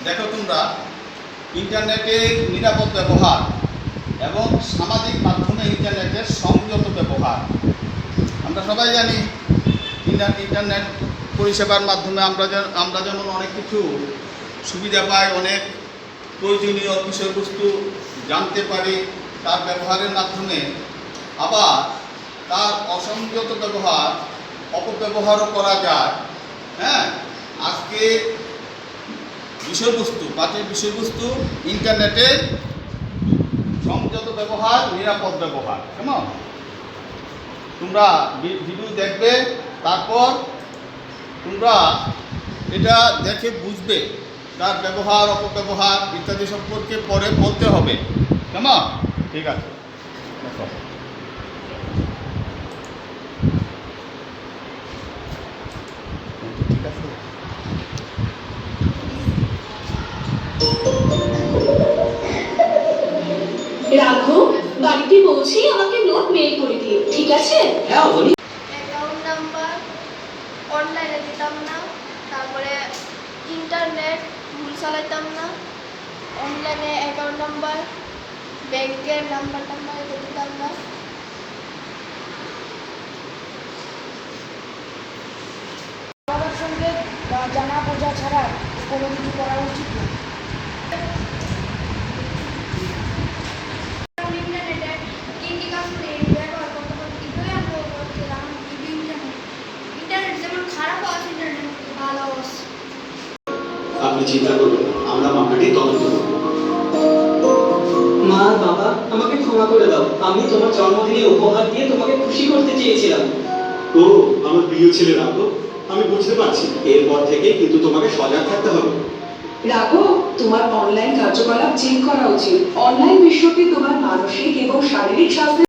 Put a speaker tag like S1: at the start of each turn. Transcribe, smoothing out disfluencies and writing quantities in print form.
S1: দেখো তোমরা ইন্টারনেটের নিরাপদ ব্যবহার এবং সামাজিক মাধ্যমে ইন্টারনেটের সংযত ব্যবহার। আমরা সবাই জানি ইন্টারনেট পরিষেবার মাধ্যমে আমরা যেমন অনেক কিছু সুবিধা পাই, অনেক প্রয়োজনীয় বিষয়বস্তু জানতে পারি তার ব্যবহারের মাধ্যমে। আবার তার অসংযত ব্যবহার, অপব্যবহারও করা যায়। আজকে পাঠের বিষয়বস্তু ইন্টারনেটের সংযত ব্যবহার, নিরাপদ ব্যবহার। কেমন? তোমরা ভিডিও দেখবে, তারপর তোমরা এটা দেখে বুঝবে তার ব্যবহার, অপব্যবহার ইত্যাদি সম্পর্কে পরে বলতে হবে। কেমন? ঠিক আছে। ঠিক আছে।
S2: রাঘব, বাড়িতে পৌঁছে আমাকে নোট মেল করে দিও, ঠিক আছে?
S3: হ্যাঁ বলি।
S4: অ্যাকাউন্ট নাম্বার অনলাইনে দিতাম না, তারপরে ইন্টারনেট ভুল চালাইতাম না, অনলাইনে অ্যাকাউন্ট নাম্বার, ব্যাংকের নাম্বার দিতাম না।
S5: বাবার সঙ্গে জানা বোঝা ছাড়া কোনো কিছু করা উচিত না।
S4: ইন্টারনেটে কি কি কাজগুলো ব্যবহার করতে হবে এগুলোই আমি বলছিলাম। ইন্টারনেট যেমন খারাপ আছে, ইন্টারনেট ভালো আছে।
S3: আপনি চিন্তা করবেন না, আমরা মামলাটি তদন্ত করব। মা, বাবা, আমাকে ক্ষমা করে দাও। আমি তোমার জন্মদিনে উপহার দিয়ে তোমাকে খুশি করতে চেয়েছিলাম। ও আমার প্রিয় ছেলে রাঘব, আমি বুঝতে পারছি। এরপর থেকে কিন্তু তোমাকে সজাগ থাকতে হবে।
S6: রাঘব, তোমার অনলাইন কার্যকলাপ চেক করা উচিত। অনলাইন বিশ্বকে তোমার মানসিক এবং শারীরিক স্বাস্থ্য